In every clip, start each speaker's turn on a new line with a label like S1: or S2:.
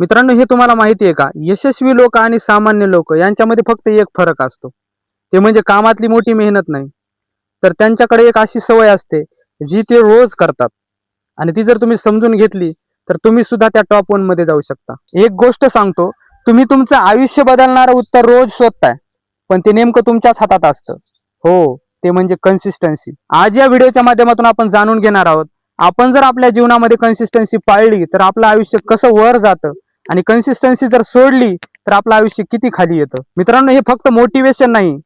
S1: मित्रांनो, हे तुम्हाला माहिती आहे का, यशस्वी लोक आणि सामान्य लोक यांच्यामध्ये फक्त एक फरक असतो, ते म्हणजे कामातली मोठी मेहनत नाही, तर त्यांच्याकडे एक अशी सवय असते जी ते रोज करतात. आणि ती जर तुम्ही समजून घेतली तर तुम्ही सुद्धा त्या टॉप 1 मध्ये जाऊ शकता. एक गोष्ट सांगतो, तुम्ही तुमचं आयुष्य बदलणारं उत्तर रोज शोधताय, पण ते नेमकं तुमच्याच हातात असतं. हो, ते म्हणजे कन्सिस्टन्सी. आज या व्हिडिओच्या माध्यमातून आपण जाणून घेणार आहोत, आपण जर आपल्या जीवनामध्ये कन्सिस्टन्सी पाळली तर आपलं आयुष्य कसं वर जातं, आणि कन्सिस्टन्सी जर सोडली तर आपलं आयुष्य किती खाली येतं. मित्रांनो, हे फक्त मोटिवेशन नाही,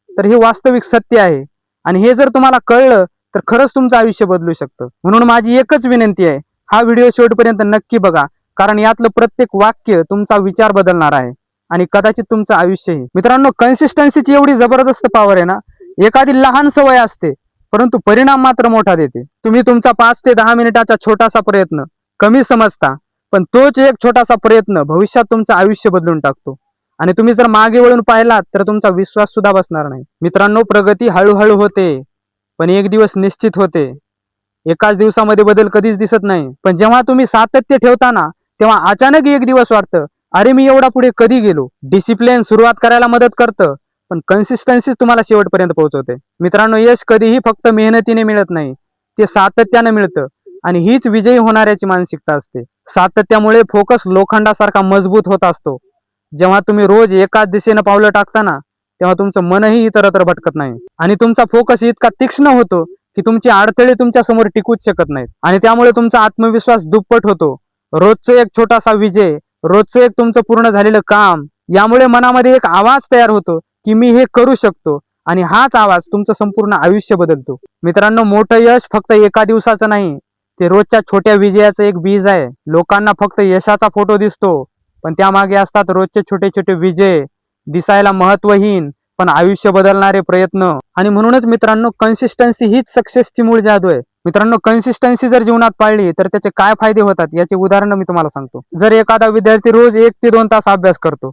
S1: तर हे वास्तविक सत्य आहे. आणि हे जर तुम्हाला कळलं तर खरंच तुमचं आयुष्य बदलू शकतं. म्हणून माझी एकच विनंती आहे, हा व्हिडिओ शेवटपर्यंत नक्की बघा, कारण यातलं प्रत्येक वाक्य तुमचा विचार बदलणार आहे आणि कदाचित तुमचं आयुष्यही. मित्रांनो, कन्सिस्टन्सीची एवढी जबरदस्त पॉवर आहे ना, एखादी लहान सवय असते परंतु परिणाम मात्र मोठा देते. तुम्ही तुमचा 5 ते 10 मिनिटाचा छोटासा प्रयत्न कमी समजता, पण तोच एक छोटासा प्रयत्न भविष्यात तुमचं आयुष्य बदलून टाकतो. आणि तुम्ही जर मागे वळून पाहिलात तर तुमचा विश्वास सुद्धा बसणार नाही. मित्रांनो, प्रगती हळूहळू होते, पण एक दिवस निश्चित होते. एकाच दिवसामध्ये बदल कधीच दिसत नाही, पण जेव्हा तुम्ही सातत्य ठेवता ना, तेव्हा अचानक एक दिवस वाटतं, अरे मी एवढा पुढे कधी गेलो. डिसिप्लिन सुरुवात करायला मदत करतं, पण कन्सिस्टन्सी तुम्हाला शेवटपर्यंत पोहोचवते. मित्रांनो, यश कधीही फक्त मेहनतीने मिळत नाही, ते सातत्याने मिळतं. आणि हीच विजयी होणाऱ्याची मानसिकता असते. सातत्यामुळे फोकस लोखंडासारखा मजबूत होत असतो. जेव्हा तुम्ही रोज एकाच दिशेनं पावलं टाकता ना, तेव्हा तुमचं मनही इतरत्र भटकत नाही आणि तुमचा फोकस इतका तीक्ष्ण होतो की तुमचे अडथळे तुमच्या समोर टिकूच शकत नाहीत. आणि त्यामुळे तुमचा आत्मविश्वास दुप्पट होतो. रोजचं एक छोटासा विजय, रोजचं एक तुमचं पूर्ण झालेलं काम, यामुळे मनामध्ये एक आवाज तयार होतो की मी हे करू शकतो. आणि हाच आवाज तुमचं संपूर्ण आयुष्य बदलतो. मित्रांनो, मोठं यश फक्त एका दिवसाचं नाही, ते रोजच्या छोट्या विजयाचं एक बीज आहे. लोकांना फक्त यशाचा फोटो दिसतो, पण त्यामागे असतात रोजचे छोटे छोटे विजय, दिसायला महत्वहीन पण आयुष्य बदलणारे प्रयत्न. आणि म्हणूनच मित्रांनो, कन्सिस्टन्सी हीच सक्सेसची मूळ जादू आहे. मित्रांनो, कन्सिस्टन्सी जर जीवनात पाळली तर त्याचे काय फायदे होतात याचे उदाहरण मी तुम्हाला सांगतो. जर एखादा विद्यार्थी रोज 1 ते 2 तास अभ्यास करतो,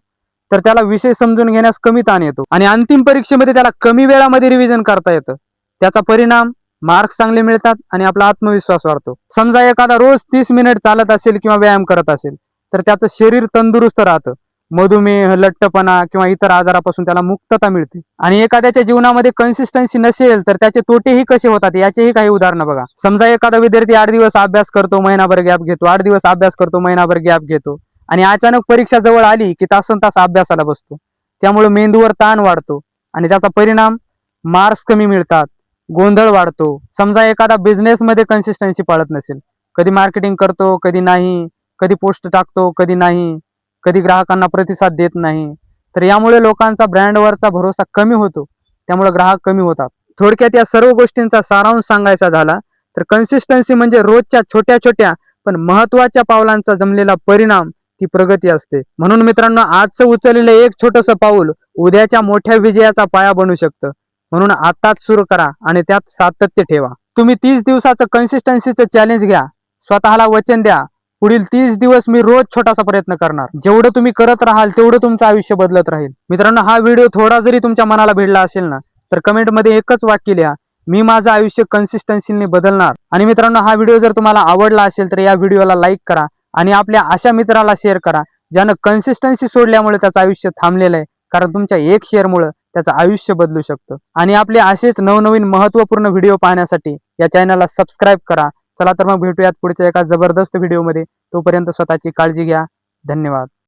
S1: तर त्याला विषय समजून घेण्यास कमी ताण येतो आणि अंतिम परीक्षेमध्ये त्याला कमी वेळामध्ये रिव्हिजन करता येतं. त्याचा परिणाम मार्क्स चांगले मिळतात आणि आपला आत्मविश्वास वाढतो. समजा एखादा रोज 30 मिनिट चालत असेल किंवा व्यायाम करत असेल, तर त्याचं शरीर तंदुरुस्त राहतं. मधुमेह, लठ्ठपणा किंवा इतर आजारापासून त्याला मुक्तता मिळते. आणि एखाद्याच्या जीवनामध्ये कन्सिस्टन्सी नसेल तर त्याचे तोटेही कसे होतात याचेही काही उदाहरणं बघा. समजा एखादा विद्यार्थी 8 दिवस अभ्यास करतो, महिनाभर गॅप घेतो, 8 दिवस अभ्यास करतो, महिनाभर गॅप घेतो, आणि अचानक परीक्षा जवळ आली की तासन-तास अभ्यासाला बसतो. त्यामुळे मेंदूवर ताण वाढतो आणि त्याचा परिणाम मार्क्स कमी मिळतात, गोंधळ वाढतो. समजा एखादा बिझनेसमध्ये कन्सिस्टन्सी पाळत नसेल, कधी मार्केटिंग करतो, कधी नाही, कधी पोस्ट टाकतो, कधी नाही, कधी ग्राहकांना प्रतिसाद देत नाही, तर यामुळे लोकांचा ब्रँडवरचा भरोसा कमी होतो, त्यामुळे ग्राहक कमी होतात. थोडक्यात या सर्व गोष्टींचा सारांश सांगायचा झाला तर कन्सिस्टन्सी म्हणजे रोजच्या छोट्या छोट्या पण महत्वाच्या पावलांचा जमलेला परिणाम, ती प्रगती असते. म्हणून मित्रांनो, आजचं उचललेलं एक छोटंसं पाऊल उद्याच्या मोठ्या विजयाचा पाया बनू शकतं. म्हणून आताच सुरू करा आणि त्यात सातत्य ठेवा. तुम्ही 30 दिवसाचं कन्सिस्टन्सीचं चॅलेंज घ्या. स्वतःला वचन द्या, पुढील 30 दिवस मी रोज छोटासा प्रयत्न करणार. जेवढं तुम्ही करत राहाल तेवढं तुमचं आयुष्य बदलत राहील. मित्रांनो, हा व्हिडिओ थोडा जरी तुमच्या मनाला भिडला असेल ना, तर कमेंटमध्ये एकच वाक्य लिहा, मी माझं आयुष्य कन्सिस्टन्सीने बदलणार. आणि मित्रांनो, हा व्हिडिओ जर तुम्हाला आवडला असेल तर या व्हिडिओला लाईक करा आणि आपल्या अशा मित्राला शेअर करा ज्यानं कन्सिस्टन्सी सोडल्यामुळे त्याचं आयुष्य थांबलेलं आहे. कारण तुमच्या एक शेअरमुळे त्याचं आयुष्य बदलू शकतं. आणि आपले असेच नवनवीन महत्त्वपूर्ण व्हिडिओ पाहण्यासाठी या चॅनलला सबस्क्राईब करा. चला तर मग भेटूयात पुढच्या एका जबरदस्त व्हिडिओमध्ये. तोपर्यंत स्वतःची काळजी घ्या. धन्यवाद.